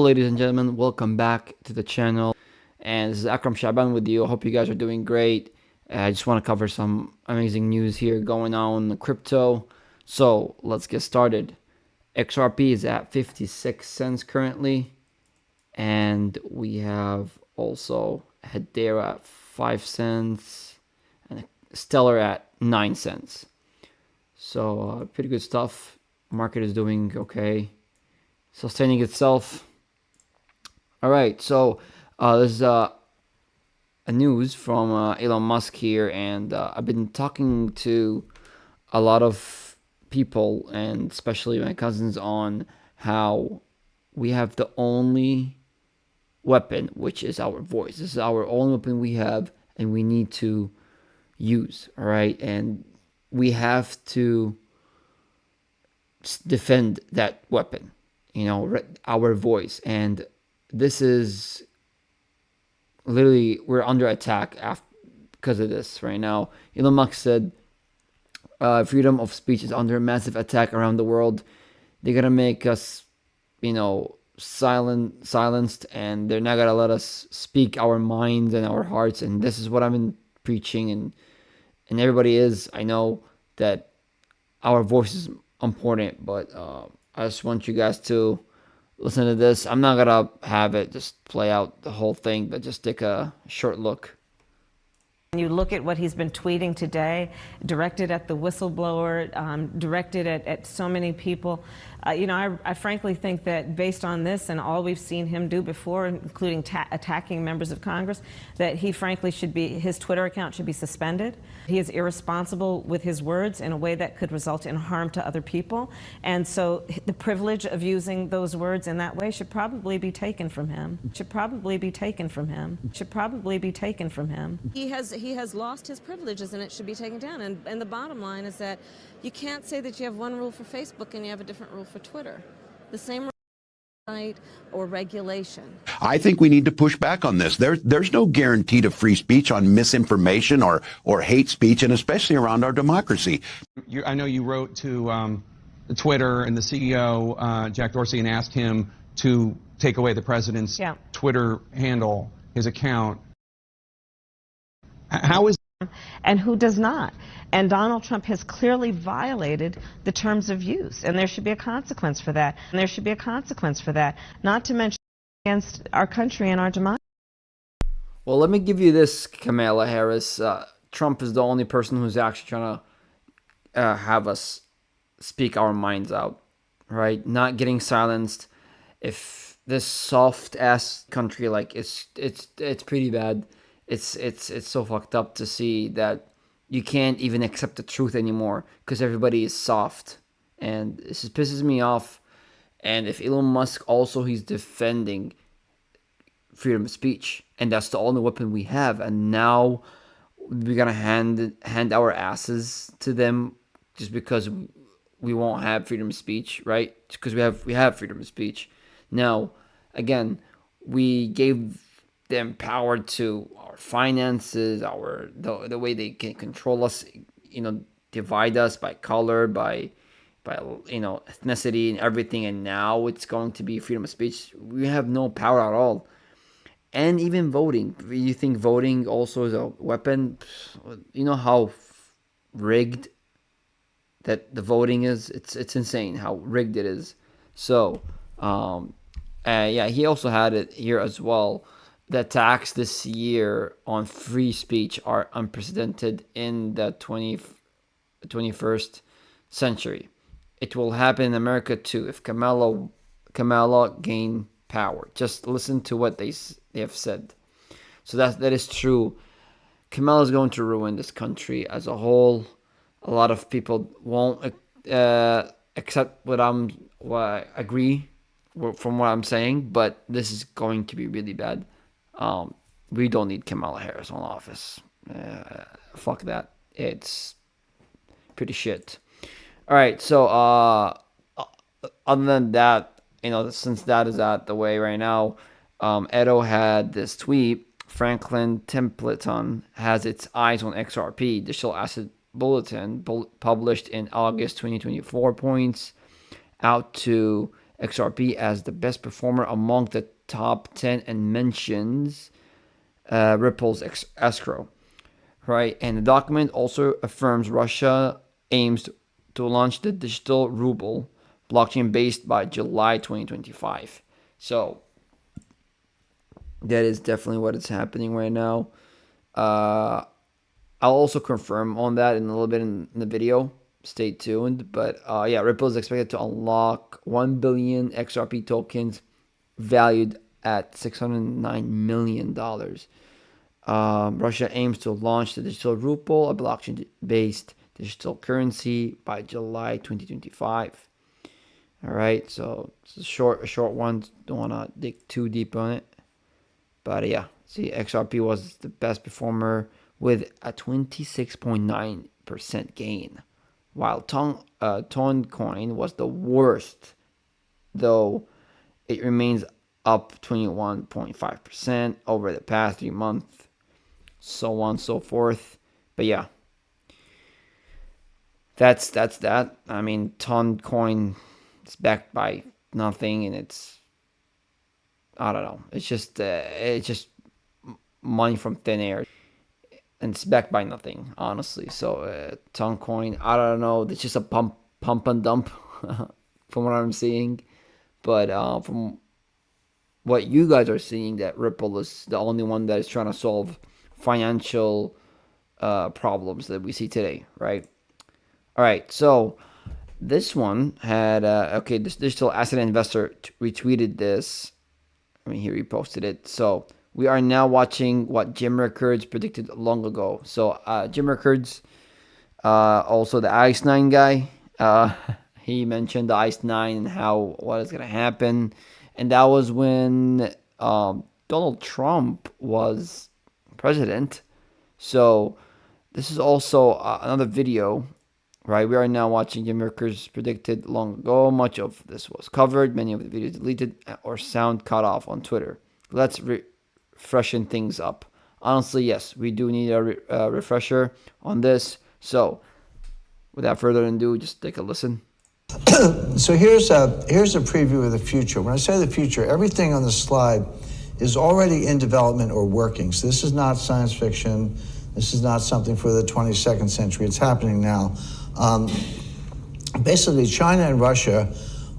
ladies and gentlemen, welcome back to the channel. And this is Akram Shaban with you. I hope you guys are doing great. I just want to cover some amazing news here going on in crypto. So let's get started. XRP is at 56 cents currently, and we have also Hedera at 5 cents and Stellar at 9 cents. So pretty good stuff. Market is doing okay, sustaining itself. All right, so there's a news from Elon Musk here, and I've been talking to a lot of people, and especially my cousins, on how we have the only weapon, which is our voice. This is our only weapon we have, and we need to use. All right, and we have to defend that weapon. Our voice, and this is literally, we're under attack because of this right now. Elon Musk said freedom of speech is under massive attack around the world. They're gonna make us, silenced, and they're not gonna let us speak our minds and our hearts. And this is what I've been preaching, and everybody is. I know that our voice is important, but I just want you guys to listen to this. I'm not gonna have it just play out the whole thing, but just take a short look. You look at what he's been tweeting today, directed at the whistleblower, directed at so many people. I frankly think that based on this and all we've seen him do before, including attacking members of Congress, that he frankly his Twitter account should be suspended. He is irresponsible with his words in a way that could result in harm to other people. And so the privilege of using those words in that way should probably be taken from him. Should probably be taken from him. Should probably be taken from him. He has lost his privileges, and it should be taken down. And the bottom line is that you can't say that you have one rule for Facebook and you have a different rule for Twitter. The same right or regulation. I think we need to push back on this. There's no guarantee to free speech on misinformation or hate speech, and especially around our democracy. I know you wrote to Twitter and the CEO, Jack Dorsey, and asked him to take away the president's Twitter handle, his account. How is and who does not? And Donald Trump has clearly violated the terms of use, and there should be a consequence for that. And there should be a consequence for that, not to mention against our country and our democracy. Well, let me give you this, Kamala Harris. Trump is the only person who's actually trying to have us speak our minds out, right? Not getting silenced. If this soft-ass country, it's pretty bad. It's so fucked up to see that you can't even accept the truth anymore because everybody is soft, and this just pisses me off. And if Elon Musk also, he's defending freedom of speech, and that's the only weapon we have, and now we're gonna hand our asses to them just because we won't have freedom of speech, right? Because we have freedom of speech. Now, again, we gave them power to our finances, the way they can control us, divide us by color, by ethnicity and everything, and now it's going to be freedom of speech. We have no power at all. And even voting. You think voting also is a weapon? You know how rigged that the voting is? It's insane how rigged it is. So, he also had it here as well. The attacks this year on free speech are unprecedented in the 21st century. It will happen in America too if Kamala gain power. Just listen to what they have said. So that is true. Kamala is going to ruin this country as a whole. A lot of people won't accept what I agree from what I'm saying, but this is going to be really bad. We don't need Kamala Harris on office. Fuck that. It's pretty shit. All right. So, other than that, since that is out the way right now, Edo had this tweet. Franklin Templeton has its eyes on XRP. Digital Asset Bulletin published in August 2024 points out to XRP as the best performer among the top 10 and mentions Ripple's escrow, right? And the document also affirms Russia aims to launch the digital ruble blockchain based by July 2025. So that is definitely what is happening right now. I'll also confirm on that in a little bit in the video. Stay tuned. But yeah, Ripple is expected to unlock 1 billion XRP tokens valued at $609 million. Russia aims to launch the digital ruble, a blockchain-based digital currency, by July 2025. All right, so it's a short one. Don't want to dig too deep on it. But yeah, see, XRP was the best performer with a 26.9% gain, while Toncoin was the worst, though it remains up 21.5% over the past 3 months, so on and so forth. But yeah, that's that. I mean, Toncoin is backed by nothing, and it's, I don't know. It's just money from thin air, and it's backed by nothing, honestly. So Toncoin, I don't know. It's just a pump and dump, from what I'm seeing. But from what you guys are seeing, that Ripple is the only one that is trying to solve financial problems that we see today, right? All right, so this one had okay. This digital asset investor retweeted this. I mean, he reposted it. So we are now watching what Jim Rickards predicted long ago. So Jim Rickards, also the Ice 9 guy, he mentioned the Ice 9 and what is going to happen. And that was when Donald Trump was president. So this is also another video, right? We are now watching Jim Rickards predicted long ago. Much of this was covered. Many of the videos deleted or sound cut off on Twitter. Let's freshen things up. Honestly, yes, we do need a refresher on this. So without further ado, just take a listen. So here's a preview of the future. When I say the future, everything on the slide is already in development or working. So this is not science fiction. This is not something for the 22nd century. It's happening now. Basically, China and Russia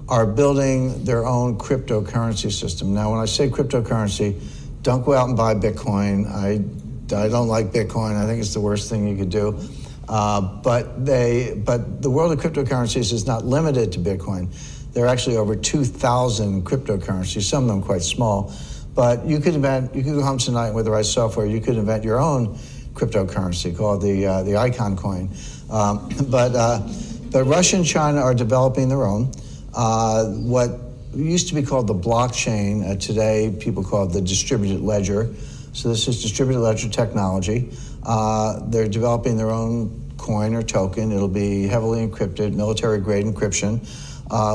are building their own cryptocurrency system. Now, when I say cryptocurrency, don't go out and buy Bitcoin. I don't like Bitcoin. I think it's the worst thing you could do. But the world of cryptocurrencies is not limited to Bitcoin. There are actually over 2,000 cryptocurrencies, some of them quite small. But you could go home tonight with the right software, you could invent your own cryptocurrency called the Icon coin. But Russia and China are developing their own. What used to be called the blockchain, today people call it the distributed ledger. So this is distributed ledger technology. They're developing their own coin or token. It'll be heavily encrypted, military-grade encryption,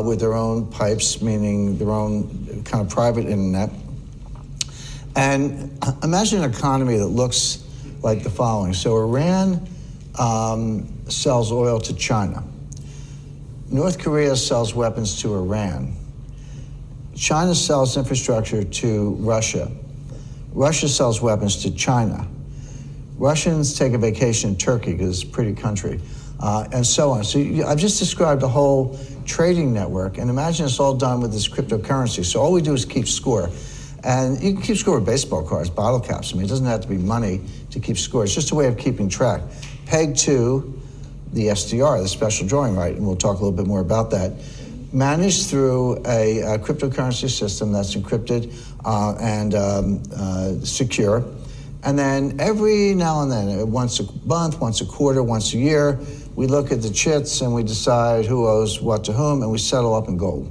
with their own pipes, meaning their own kind of private internet. And imagine an economy that looks like the following. So Iran sells oil to China. North Korea sells weapons to Iran. China sells infrastructure to Russia. Russia sells weapons to China. Russians take a vacation in Turkey because it's a pretty country, and so on. So I've just described a whole trading network, and imagine it's all done with this cryptocurrency. So all we do is keep score. And you can keep score with baseball cards, bottle caps. I mean, it doesn't have to be money to keep score. It's just a way of keeping track. Pegged to the SDR, the special drawing right, and we'll talk a little bit more about that. Managed through a cryptocurrency system that's encrypted and secure. And then every now and then, once a month, once a quarter, once a year, we look at the chits and we decide who owes what to whom, and we settle up in gold.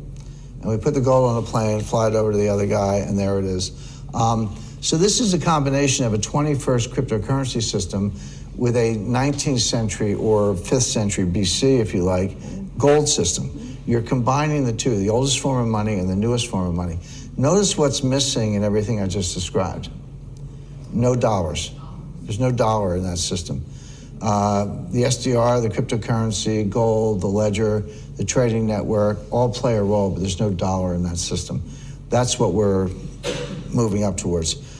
And we put the gold on a plane, fly it over to the other guy, and there it is. So this is a combination of a 21st cryptocurrency system with a 19th century or 5th century BC, if you like, gold system. You're combining the two, the oldest form of money and the newest form of money. Notice what's missing in everything I just described. No dollars. There's no dollar in that system. The SDR, the cryptocurrency, gold, the ledger, the trading network, all play a role, but there's no dollar in that system. That's what we're moving up towards.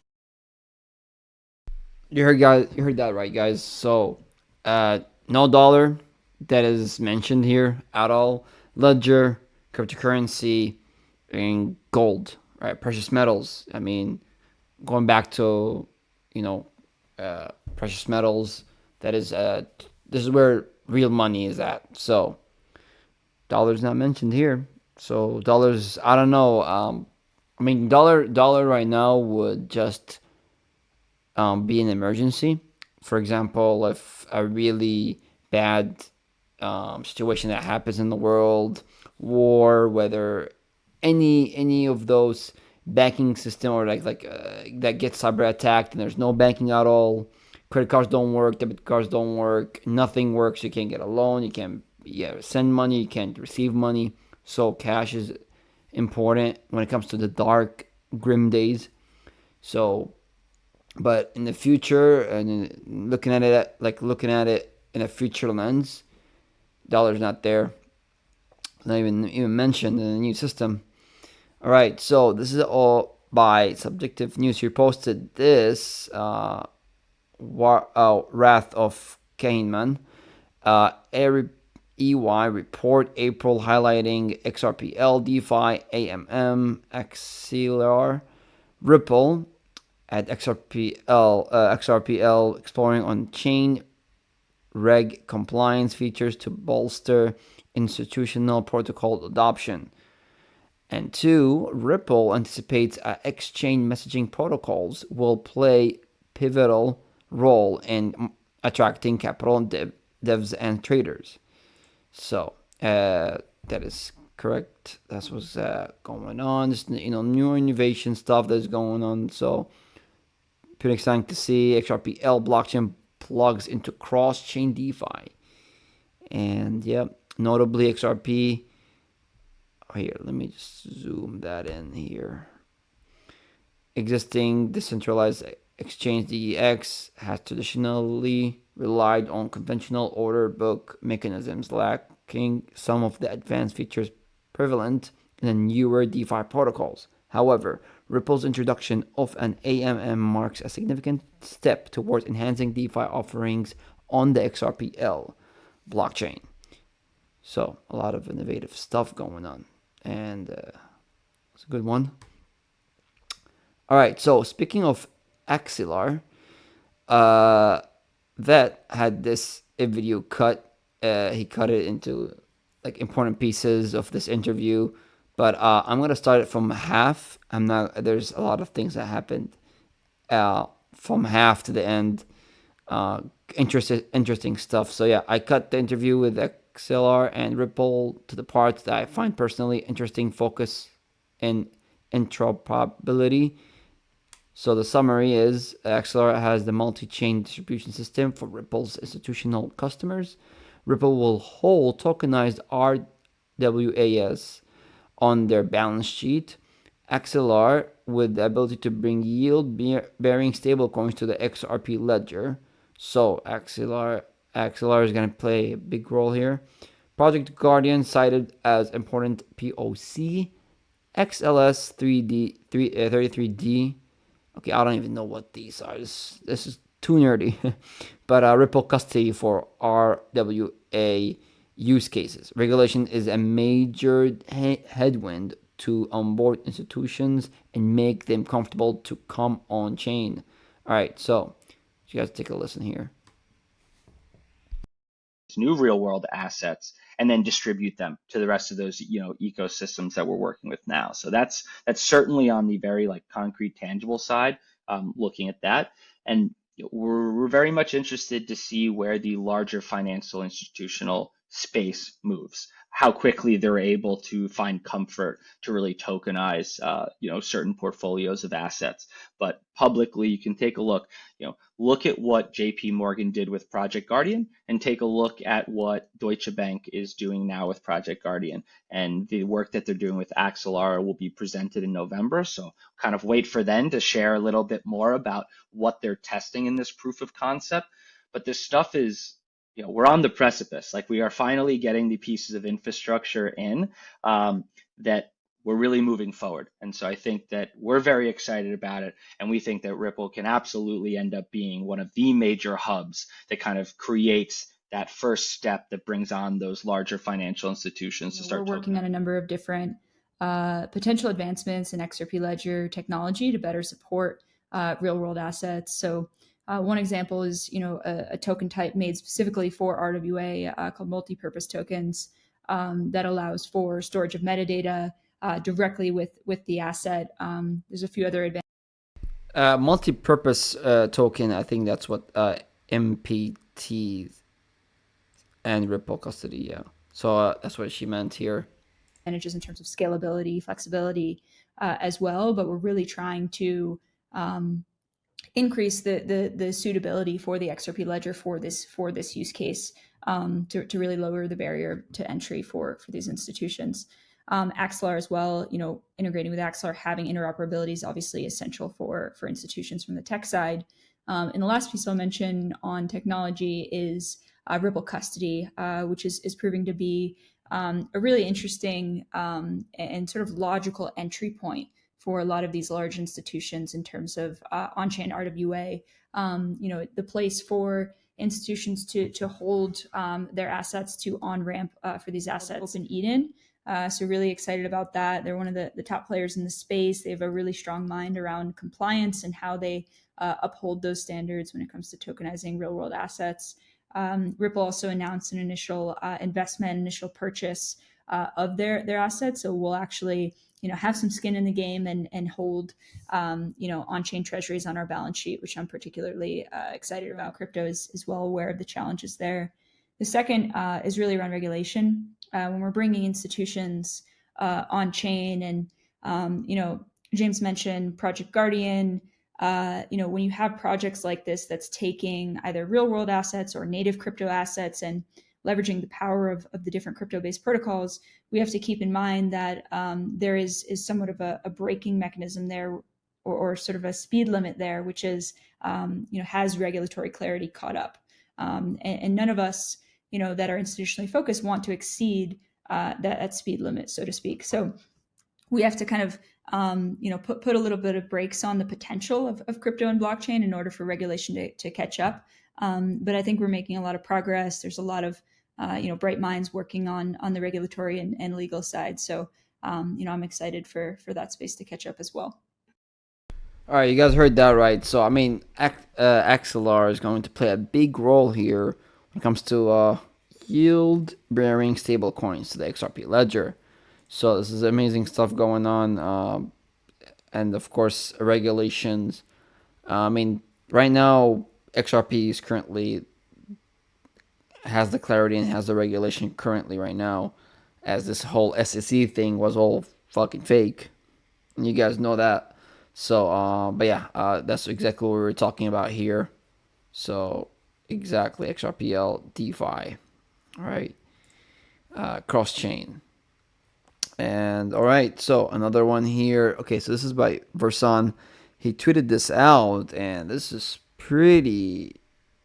You heard that right, guys. So, no dollar that is mentioned here at all. Ledger, cryptocurrency, and gold, right? Precious metals. I mean, going back to, you know, precious metals. That is, this is where real money is at. So, dollars not mentioned here. So dollars, I don't know. I mean, dollar right now would just be an emergency. For example, if a really bad situation that happens in the world, war, whether any of those banking system or that gets cyber attacked and there's no banking at all, credit cards don't work, debit cards don't work, nothing works. You can't get a loan, you can't send money, you can't receive money. So cash is important when it comes to the dark, grim days. So but in the future, and looking at it in a future lens, dollar's not there. Not even mentioned in the new system. All right, so this is all by Subjective News. He posted this Wrath of Kahneman, EY report April highlighting XRPL, DeFi, AMM, XLR, Ripple at XRPL exploring on-chain reg compliance features to bolster institutional protocol adoption. And 2, Ripple anticipates exchange messaging protocols will play pivotal role in attracting capital and devs and traders. So that is correct. That's what's going on. Just, new innovation stuff that's going on. So pretty exciting to see. XRPL blockchain plugs into cross-chain DeFi. And notably XRP. Here, let me just zoom that in here. Existing decentralized exchange DEX has traditionally relied on conventional order book mechanisms, lacking some of the advanced features prevalent in the newer DeFi protocols. However, Ripple's introduction of an AMM marks a significant step towards enhancing DeFi offerings on the XRPL blockchain. So, a lot of innovative stuff going on. And it's a good one. All right, so speaking of XLR, that had this video cut. He cut it into important pieces of this interview, but I'm gonna start it from half. There's a lot of things that happened from half to the end. Interesting stuff. So I cut the interview with XLR and Ripple to the parts that I find personally interesting, focus in interoperability. So the summary is XLR has the multi-chain distribution system for Ripple's institutional customers. Ripple will hold tokenized RWAS on their balance sheet. XLR with the ability to bring yield-bearing stablecoins to the XRP ledger. So XLR is going to play a big role here. Project Guardian cited as important POC. XLS 33D. Okay, I don't even know what these are. This is too nerdy. But Ripple custody for RWA use cases. Regulation is a major headwind to onboard institutions and make them comfortable to come on chain. All right, so you guys take a listen here. New real world assets and then distribute them to the rest of those ecosystems that we're working with now. So that's certainly on the very concrete, tangible side, looking at that. And we're very much interested to see where the larger financial institutional space moves, how quickly they're able to find comfort to really tokenize certain portfolios of assets. But publicly, you can take a look, look at what JP Morgan did with Project Guardian and take a look at what Deutsche Bank is doing now with Project Guardian. And the work that they're doing with XLR will be presented in November. So kind of wait for them to share a little bit more about what they're testing in this proof of concept. but this stuff is, we're on the precipice. Like we are finally getting the pieces of infrastructure in that we're really moving forward. And so I think that we're very excited about it. And we think that Ripple can absolutely end up being one of the major hubs that kind of creates that first step that brings on those larger financial institutions to start. We're working on a number of different potential advancements in XRP Ledger technology to better support real world assets. So one example is, a token type made specifically for RWA called multi-purpose tokens that allows for storage of metadata directly with the asset. There's a few other advantages. Multi-purpose token, I think that's what MPT and Ripple custody, yeah. So that's what she meant here. Advantages in terms of scalability, flexibility as well, but we're really trying to increase the suitability for the XRP ledger for this use case to really lower the barrier to entry for these institutions. Axelar as well, integrating with Axelar, having interoperability is obviously essential for institutions from the tech side. And the last piece I'll mention on technology is Ripple custody, which is proving to be a really interesting and sort of logical entry point for a lot of these large institutions in terms of on-chain RWA. The place for institutions to hold their assets to on-ramp for these assets in Eden. So really excited about that. They're one of the top players in the space. They have a really strong mind around compliance and how they uphold those standards when it comes to tokenizing real world assets. Ripple also announced an initial investment, initial purchase of their assets. So we'll actually, have some skin in the game and hold, on-chain treasuries on our balance sheet, which I'm particularly excited about. Crypto is well aware of the challenges there. The second is really around regulation. When we're bringing institutions on chain, and James mentioned Project Guardian. When you have projects like this that's taking either real world assets or native crypto assets and leveraging the power of the different crypto-based protocols, we have to keep in mind that there is somewhat of a braking mechanism there, or sort of a speed limit there, which is has regulatory clarity caught up, and none of us that are institutionally focused want to exceed that speed limit, so to speak. So we have to kind of put a little bit of brakes on the potential of crypto and blockchain in order for regulation to catch up. But I think we're making a lot of progress. There's a lot of bright minds working on the regulatory and legal side. So I'm excited for that space to catch up as well. All right, you guys heard that right. So I mean, XLR is going to play a big role here when it comes to yield-bearing stablecoins to the XRP ledger. So this is amazing stuff going on, and of course regulations. I mean, right now XRP is currently has the clarity and has the regulation currently right now, as this whole SEC thing was all fucking fake, and you guys know that. So, but yeah, that's exactly what we were talking about here. So exactly, XRPL DeFi, all right, cross chain. And all right, so another one here. Okay, so this is by Versan. He tweeted this out, and this is pretty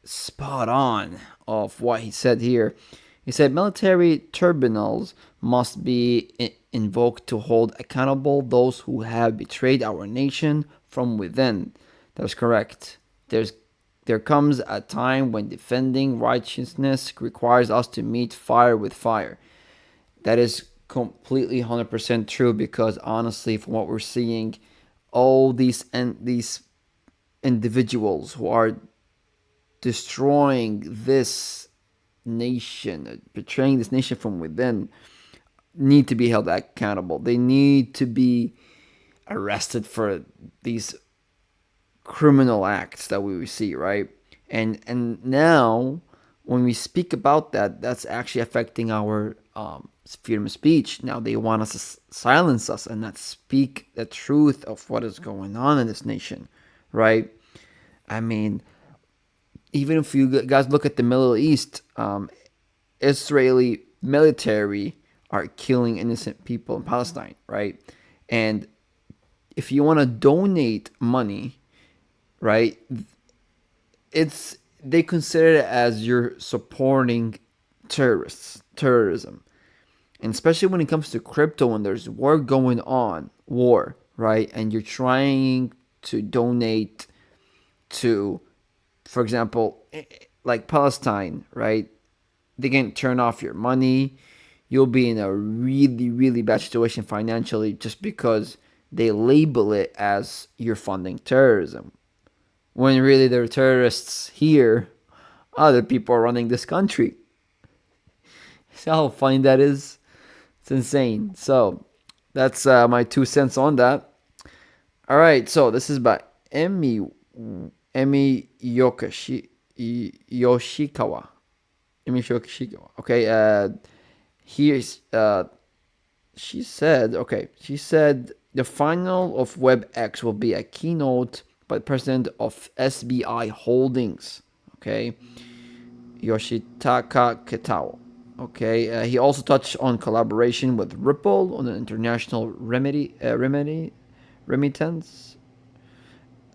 spot on of what he said here. He said military tribunals must be invoked to hold accountable those who have betrayed our nation from within. That's correct. There comes a time when defending righteousness requires us to meet fire with fire. That is completely 100% true, because honestly, from what we're seeing, all these individuals who are destroying this nation, betraying this nation from within, need to be held accountable. They need to be arrested for these criminal acts that we see, right? And now when we speak about that, that's actually affecting our freedom of speech. Now they want us to silence us and not speak the truth of what is going on in this nation, right? I mean, even if you guys look at the Middle East, Israeli military are killing innocent people in Palestine, right? And if you want to donate money, right, they consider it as you're supporting terrorism. And especially when it comes to crypto, when there's war, right? And you're trying to donate to, for example, like Palestine, right? They can turn off your money. You'll be in a really, really bad situation financially just because they label it as you're funding terrorism. When really they're terrorists here, other people are running this country. See how funny that is? It's insane. So that's my 2 cents on that. All right, so this is by Emi Yoshikawa. Emi Yoshikawa. Okay, here's she said the final of WebX will be a keynote by the president of SBI Holdings. Okay, Yoshitaka Kitao. Okay, he also touched on collaboration with Ripple on an international remittance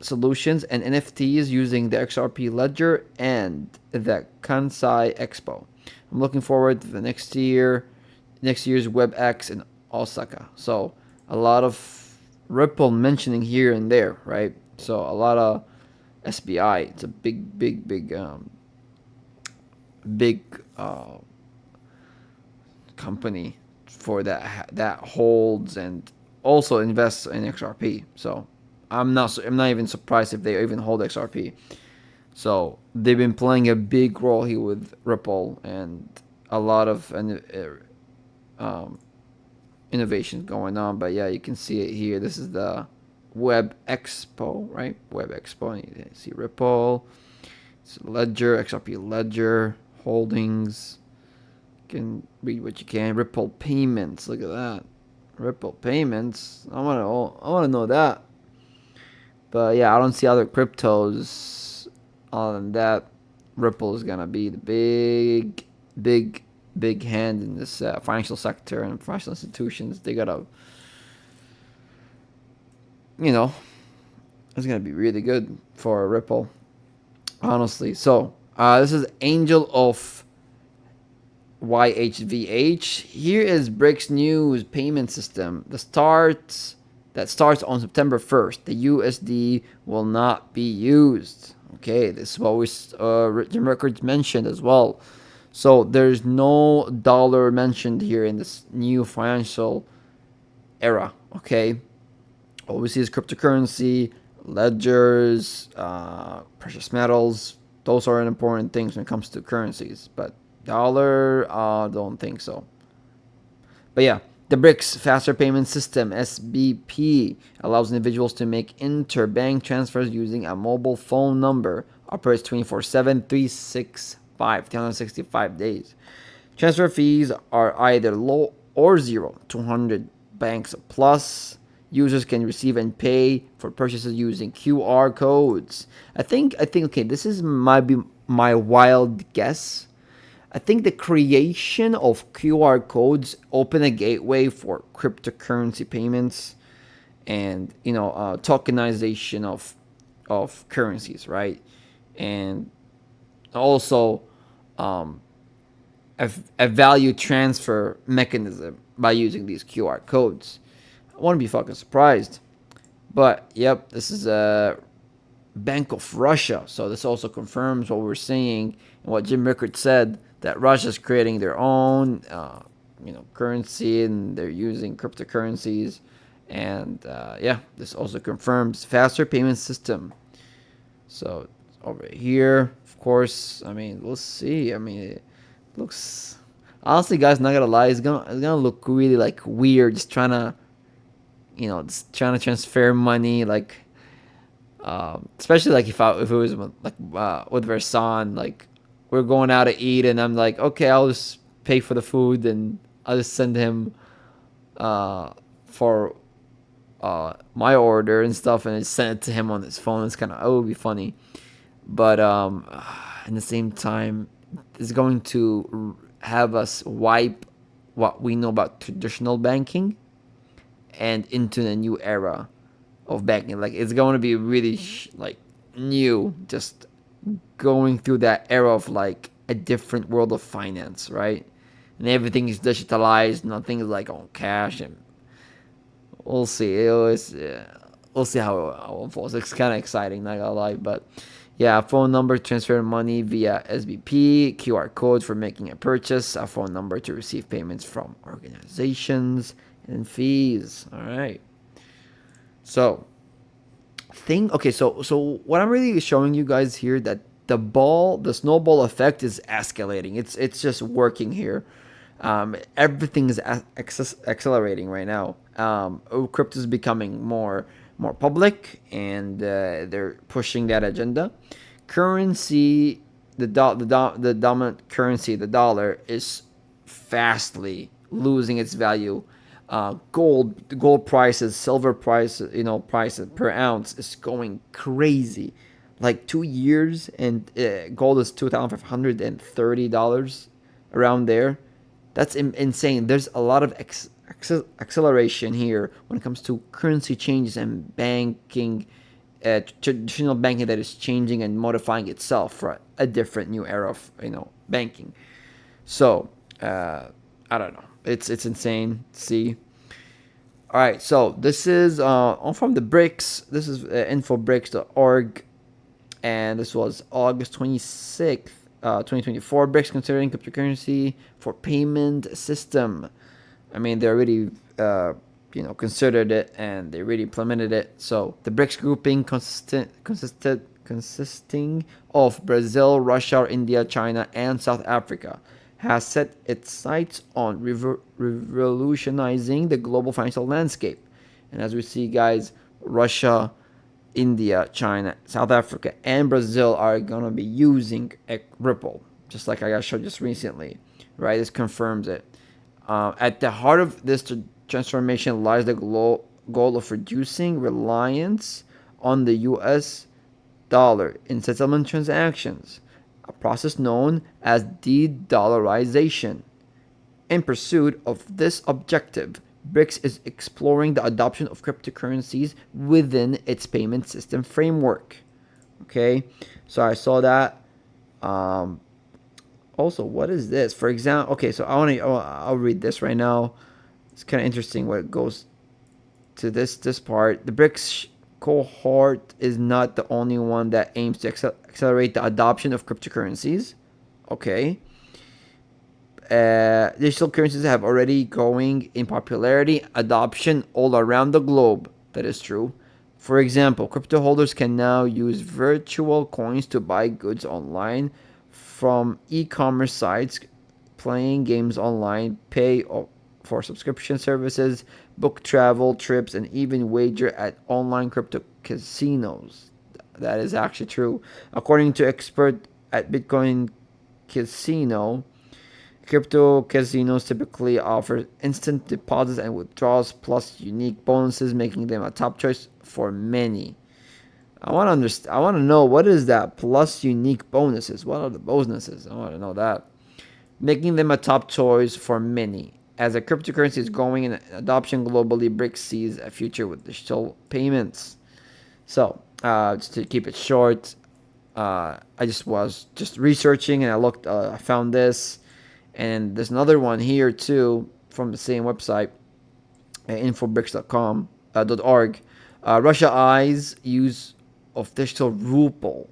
solutions and NFTs using the XRP Ledger and the Kansai Expo. I'm looking forward to the next year's WebX in Osaka. So a lot of Ripple mentioning here and there, right? So a lot of SBI. It's a big company for that holds and also invests in XRP. So I'm not even surprised if they even hold XRP. So they've been playing a big role here with Ripple and a lot of innovations going on. But yeah, you can see it here. This is the Web Expo, right? Web Expo. You see Ripple. It's Ledger, XRP Ledger Holdings. You can read what you can. Ripple Payments. Look at that. Ripple Payments. I want to know that. But yeah, I don't see other cryptos. Other than that, Ripple is gonna be the big hand in this financial sector and financial institutions. They gotta, it's gonna be really good for Ripple, honestly. So this is Angel of YHVH. Here is BRICS news payment system. That starts on September 1st. The USD will not be used. Okay, this is what Jim Records mentioned as well. So there's no dollar mentioned here in this new financial era. Okay, all we see is cryptocurrency, ledgers, precious metals. Those are important things when it comes to currencies. But dollar, don't think so. But yeah, the BRICS Faster Payment System, SBP, allows individuals to make interbank transfers using a mobile phone number. Operates 24/7, 365 days. Transfer fees are either low or zero, 200 banks plus. Users can receive and pay for purchases using QR codes. I think, okay, this might be my wild guess. I think the creation of QR codes open a gateway for cryptocurrency payments and tokenization of currencies, right? And also a value transfer mechanism by using these QR codes. I wouldn't be fucking surprised. But yep, this is a Bank of Russia, so this also confirms what we're seeing and what Jim Rickard said, that Russia's creating their own, currency, and they're using cryptocurrencies. And yeah, this also confirms faster payment system. So over here, of course, we'll see. It looks, honestly, guys, not gonna lie, it's gonna look really like weird, just trying to transfer money, like. Especially like if it was with Versan, like we're going out to eat and I'm like, okay, I'll just pay for the food and I'll just send him for my order and stuff and just send it to him on his phone. It would be funny, but at the same time, it's going to have us wipe what we know about traditional banking and into the new era of banking. Like, it's going to be really new, just going through that era of like a different world of finance, right? And everything is digitalized. Nothing is like on cash, and we'll see. We'll see how it unfolds. It's kind of exciting, not gonna lie, but yeah, phone number to transfer money via SBP, QR code for making a purchase, a phone number to receive payments from organizations, and fees. All right. So okay, so what I'm really showing you guys here, that the snowball effect is escalating. It's just working here. Everything is accelerating right now. Crypto is becoming more public, and they're pushing that agenda. Currency, the dominant currency, the dollar, is fastly losing its value. Gold prices, silver prices, prices per ounce is going crazy. Like 2 years, and gold is $2,530 around there. That's insane. There's a lot of acceleration here when it comes to currency changes and banking, traditional banking that is changing and modifying itself for a different new era of banking. So I don't know. It's insane to see. All right, so this is from the BRICS. This is infobrics.org, and this was August 26th, 2024. BRICS considering cryptocurrency for payment system. I mean, they already considered it, and they really implemented it. So the BRICS grouping consisting of Brazil, Russia, India, China, and South Africa has set its sights on revolutionizing the global financial landscape. And as we see, guys, Russia, India, China, South Africa, and Brazil are going to be using Ripple, just like I showed just recently, right? This confirms it. At the heart of this transformation lies the goal of reducing reliance on the US dollar in settlement transactions, a process known as de-dollarization. In pursuit of this objective, BRICS is exploring the adoption of cryptocurrencies within its payment system framework. Okay, so I saw that. Also, what is this? For example, okay, so I'll read this right now. It's kind of interesting what it goes to this part. The BRICS cohort is not the only one that aims to accelerate the adoption of cryptocurrencies. Okay. Digital currencies have already growing in popularity, adoption all around the globe. That is true. For example, crypto holders can now use virtual coins to buy goods online from e-commerce sites, playing games online, pay for subscription services, book travel trips, and even wager at online crypto casinos. That is actually true. According to expert at Bitcoin Casino, crypto casinos typically offer instant deposits and withdrawals plus unique bonuses, making them a top choice for many. I want to know, what is that plus unique bonuses? What are the bonuses? I want to know that. Making them a top choice for many. As a cryptocurrency is growing in adoption globally, BRICS sees a future with digital payments. So, just to keep it short, I was researching, and I found this, and there's another one here too from the same website, infobrics.com.org. Russia eyes use of digital ruble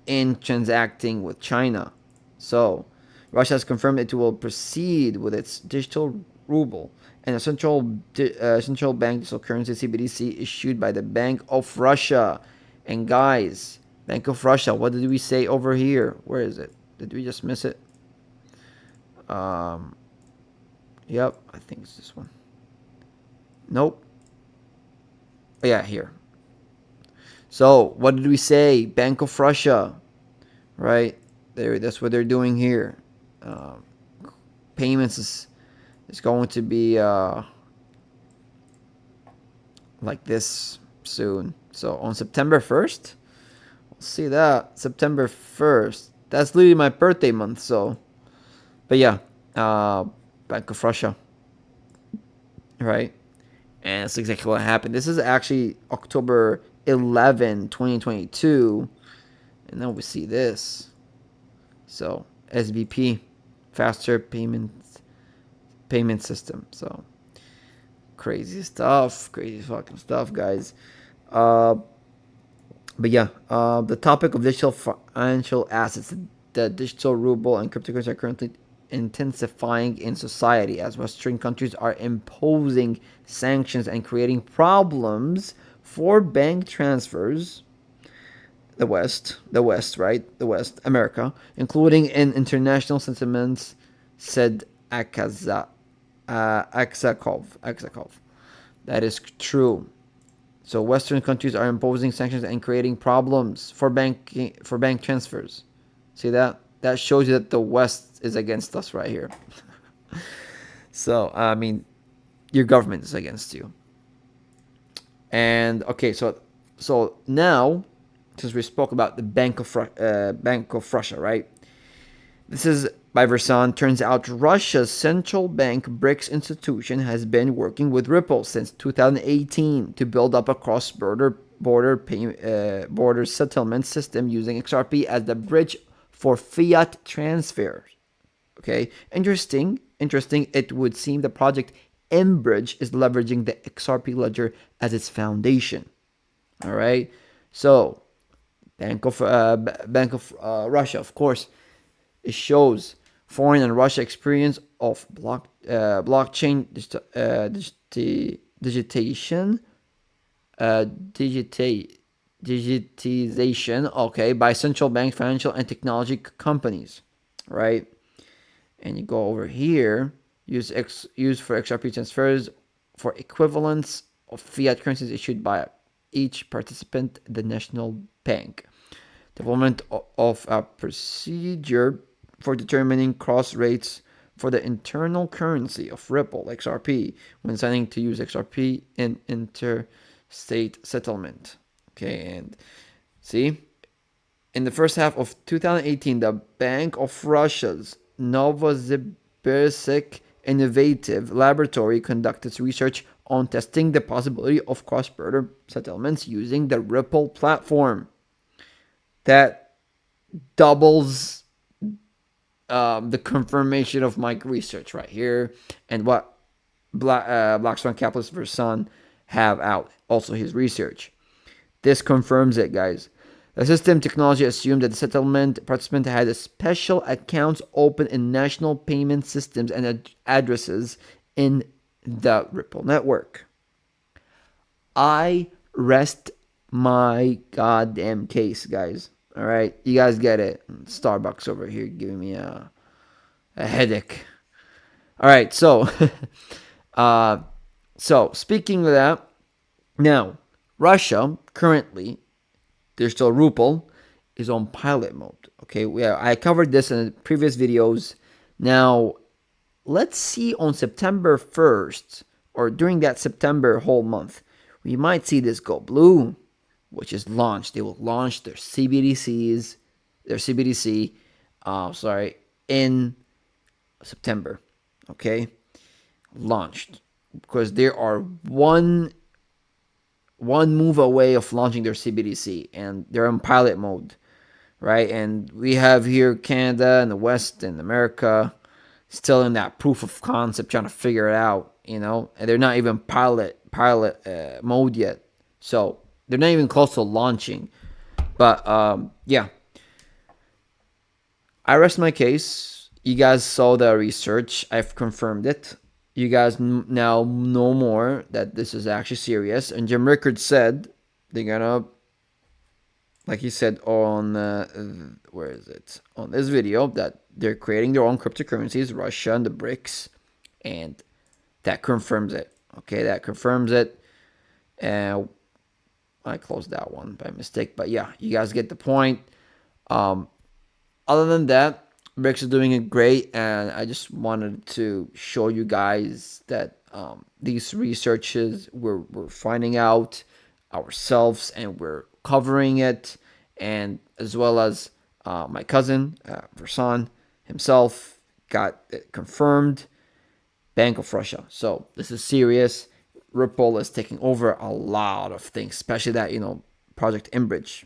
in transacting with China. So, Russia has confirmed it will proceed with its digital ruble, and a central bank digital currency CBDC issued by the Bank of Russia. And guys, Bank of Russia, what did we say over here? Where is it? Did we just miss it? Yep, I think it's this one. Nope. Oh, yeah, here. So, what did we say? Bank of Russia, right? That's what they're doing here. Payments is going to be like this soon. So on September 1st, we'll see that. September 1st. That's literally my birthday month. So, but yeah, Bank of Russia, right? And that's exactly what happened. This is actually October 11, 2022. And then we see this. So SBP, faster payment system. So crazy stuff, crazy fucking stuff, guys. But yeah, the topic of digital financial assets, the digital ruble and cryptocurrency are currently intensifying in society as Western countries are imposing sanctions and creating problems for bank transfers. The West, America, including in international sentiments, said Aksakov. That is true. So Western countries are imposing sanctions and creating problems for bank transfers. See that? That shows you that the West is against us right here. So I mean, your government is against you. And okay, so now, since we spoke about the Bank of Russia, right? This is by Versan. Turns out Russia's central bank BRICS institution has been working with Ripple since 2018 to build up a cross-border border settlement system using XRP as the bridge for fiat transfers. Okay, interesting. It would seem the project Mbridge is leveraging the XRP ledger as its foundation. All right, so Bank of Russia, of course. It shows foreign and Russia experience of blockchain digitization, okay, by central bank, financial, and technology companies, right? And you go over here, use for XRP transfers for equivalents of fiat currencies issued by each participant, the national bank. Development of a procedure for determining cross rates for the internal currency of Ripple, XRP, when deciding to use XRP in interstate settlement. Okay, and see, in the first half of 2018, the Bank of Russia's Novosibirsk Innovative Laboratory conducted research on testing the possibility of cross-border settlements using the Ripple platform. That doubles the confirmation of my research right here and what Black Swan Capitalist Versan have out. Also his research. This confirms it, guys. The system technology assumed that the settlement participant had a special accounts open in national payment systems and addresses in the Ripple network. I rest my goddamn case, guys. All right, you guys get it. Starbucks over here giving me a headache. All right, so so speaking of that, now Russia currently, there's still Ruble, is on pilot mode. Okay, I covered this in previous videos. Now let's see on September 1st or during that September whole month, we might see this go blue, which is launched. They will launch their CBDC, in September. Okay, launched because they are one move away of launching their CBDC, and they're in pilot mode, right? And we have here Canada and the West and America still in that proof of concept, trying to figure it out, and they're not even pilot mode yet. So they're not even close to launching. But yeah, I rest my case. You guys saw the research. I've confirmed it. You guys now know more that this is actually serious. And Jim Rickard said they're gonna, like he said on where is it, on this video, that they're creating their own cryptocurrencies, Russia and the BRICS, and that confirms it. Okay, that confirms it. And I closed that one by mistake, but yeah, you guys get the point. Other than that, BRICS is doing it great, and I just wanted to show you guys that these researches we're finding out ourselves, and we're covering it, and as well as my cousin Versan himself got it confirmed. Bank of Russia. So this is serious. Ripple is taking over a lot of things, especially that Project Mbridge.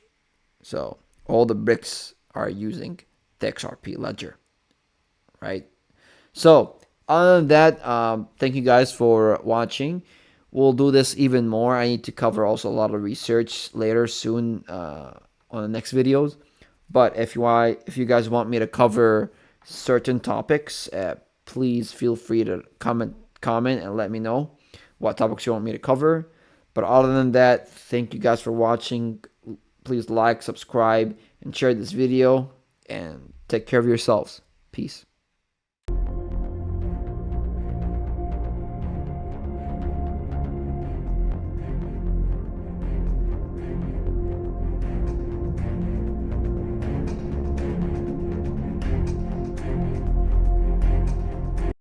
So all the BRICS are using the XRP ledger, right? So other than that, thank you guys for watching. We'll do this even more. I need to cover also a lot of research later soon on the next videos. But if you guys want me to cover certain topics, please feel free to comment and let me know what topics you want me to cover. But other than that, thank you guys for watching. Please like, subscribe, and share this video. And take care of yourselves. Peace.